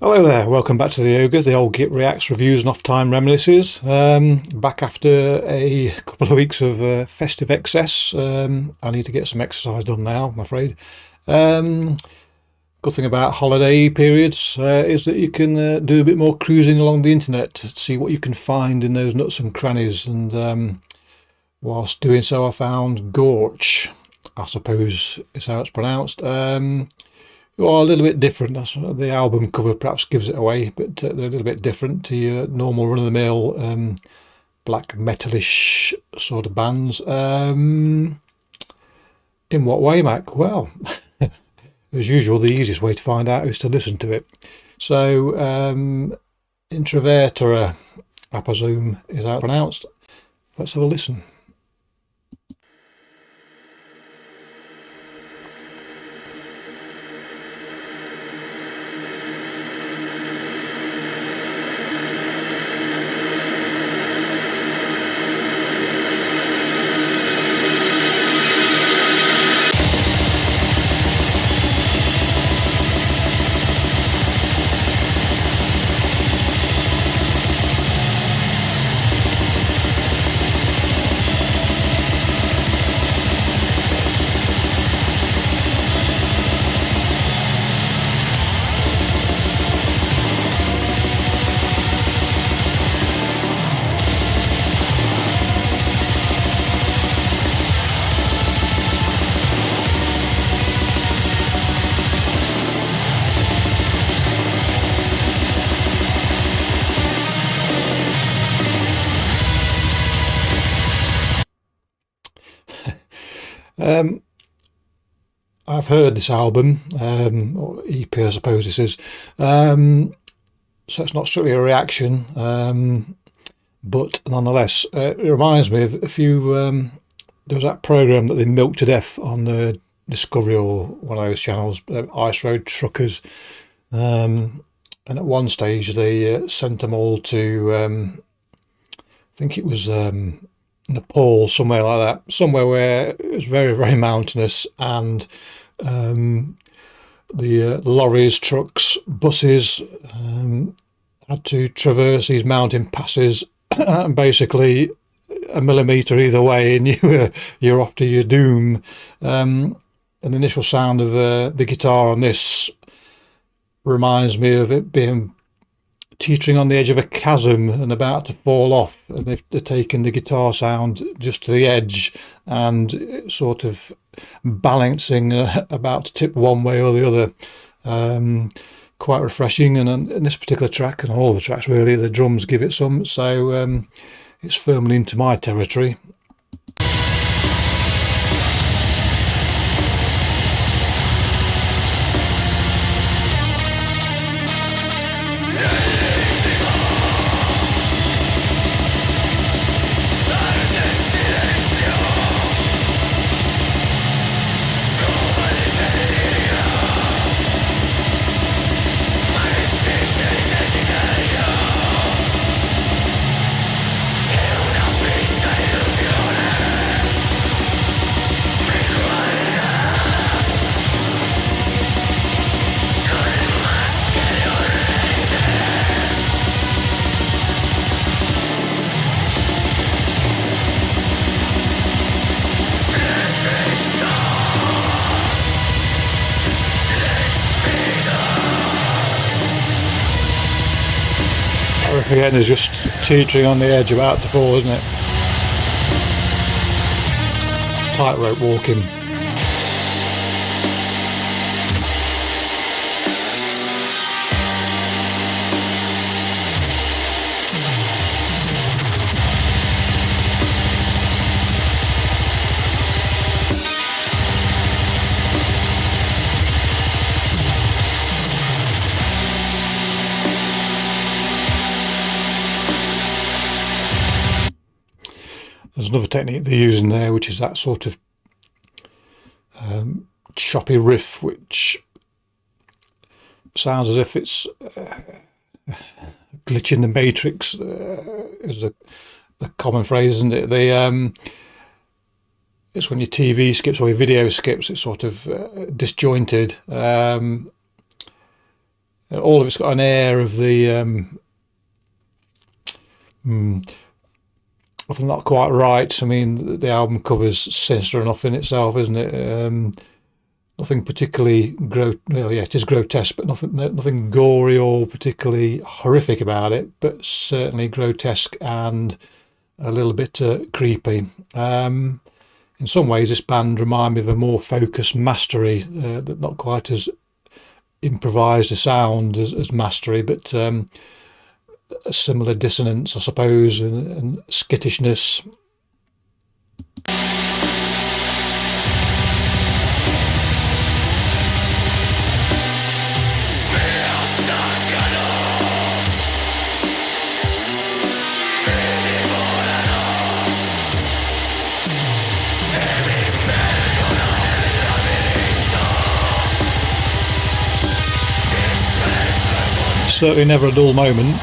Hello there, welcome back to the Ogre, the old Git Reacts reviews and off-time reminiscences. Back after a couple of weeks of festive excess. I need to get some exercise done now, I'm afraid. Good thing about holiday periods is that you can do a bit more cruising along the internet to see what you can find in those nooks and crannies. And whilst doing so, I found Gorrch, I suppose is how it's pronounced. Well, a little bit different. That's the album cover perhaps gives it away, but they're a little bit different to your normal run-of-the-mill black metalish sort of bands. In what way, Mac? Well, as usual, the easiest way to find out is to listen to it. So, Introvertere, I presume, is how it's pronounced. Let's have a listen. I've heard this album, or EP I suppose this is, so it's not strictly a reaction, but nonetheless, it reminds me of a few, there was that programme that they milked to death on the Discovery or one of those channels, Ice Road Truckers, and at one stage they sent them all to, I think it was Nepal, somewhere like that, somewhere where it was very, very mountainous, and the lorries, trucks, buses had to traverse these mountain passes, and basically a millimetre either way, and you're off to your doom. An initial sound of the guitar on this reminds me of it being teetering on the edge of a chasm and about to fall off, and they've taken the guitar sound just to the edge and sort of balancing, about to tip one way or the other. Quite refreshing, and in this particular track, and all the tracks really, the drums give it some, so it's firmly into my territory. Again, is just teetering on the edge, about to fall, isn't it? Tightrope walking. There's another technique they're using there, which is that sort of choppy riff, which sounds as if it's glitching the matrix, is the common phrase, isn't it? It's when your TV skips or your video skips, it's sort of disjointed. All of it's got an air of the not quite right. I mean, the album cover's sinister enough in itself, isn't it? Nothing particularly well, yeah, it is grotesque, but nothing gory or particularly horrific about it. But certainly grotesque and a little bit creepy. In some ways, this band remind me of a more focused Mastery, that not quite as improvised a sound as Mastery, but a similar dissonance, I suppose, and skittishness. Certainly never a dull moment.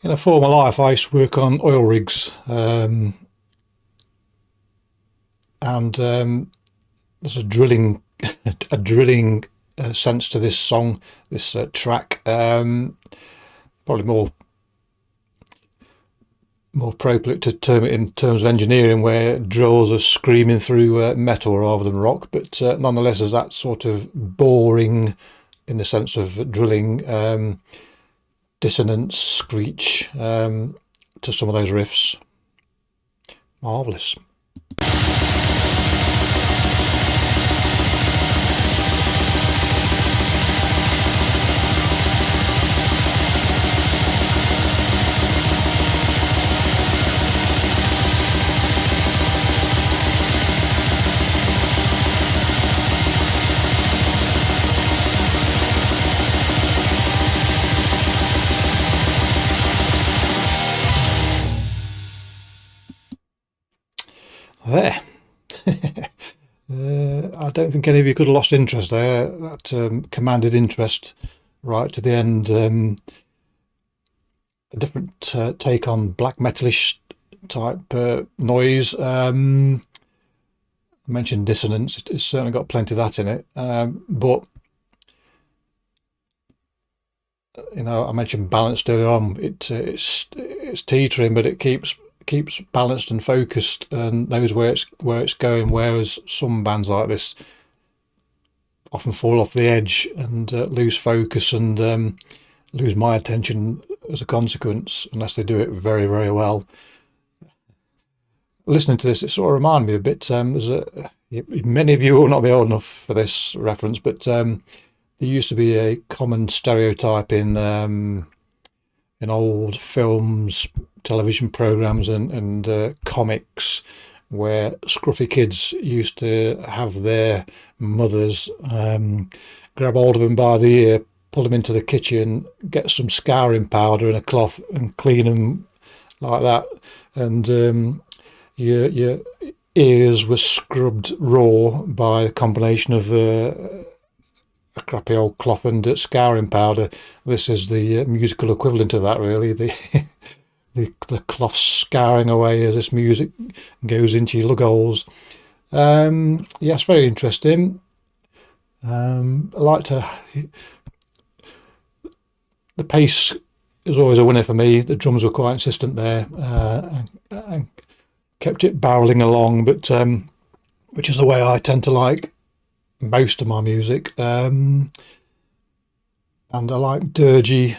In a former life, I used to work on oil rigs, and there's a drilling sense to this song, this track. Probably more appropriate to term it in terms of engineering, where drills are screaming through metal rather than rock. But nonetheless, there's that sort of boring, in the sense of drilling, dissonance, screech to some of those riffs. Marvellous. There. I don't think any of you could have lost interest there. That commanded interest right to the end. A different take on black metalish type noise. I mentioned dissonance. It's certainly got plenty of that in it. But you know, I mentioned balanced earlier on. It's teetering, but it keeps balanced and focused and knows where it's going, whereas some bands like this often fall off the edge and lose focus and lose my attention as a consequence, unless they do it very, very well. Listening to this, it sort of reminded me a bit, many of you will not be old enough for this reference, but there used to be a common stereotype in old films, television programs and comics, where scruffy kids used to have their mothers grab hold of them by the ear, pull them into the kitchen, get some scouring powder and a cloth and clean them like that, and your ears were scrubbed raw by a combination of a crappy old cloth and scouring powder. This is the musical equivalent of that, really. The cloth scouring away as this music goes into your lug holes. Yes, very interesting. I like to. The pace is always a winner for me. The drums were quite insistent there, and kept it barreling along. But which is the way I tend to like most of my music. And I like dirgy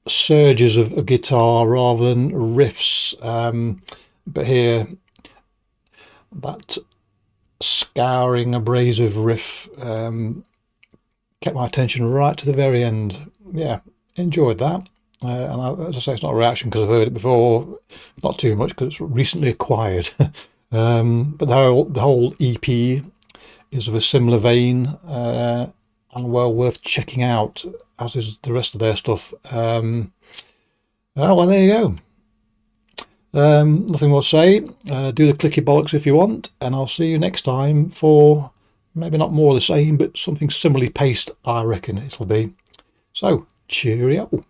surges of guitar rather than riffs. But here, that scouring, abrasive riff kept my attention right to the very end. Yeah, enjoyed that. And as I say, it's not a reaction because I've heard it before, not too much because it's recently acquired. But the whole EP is of a similar vein, and well worth checking out, as is the rest of their stuff. Oh, well, there you go. Nothing more to say. Do the clicky bollocks if you want, and I'll see you next time for maybe not more of the same, but something similarly paced, I reckon it'll be. So, cheerio.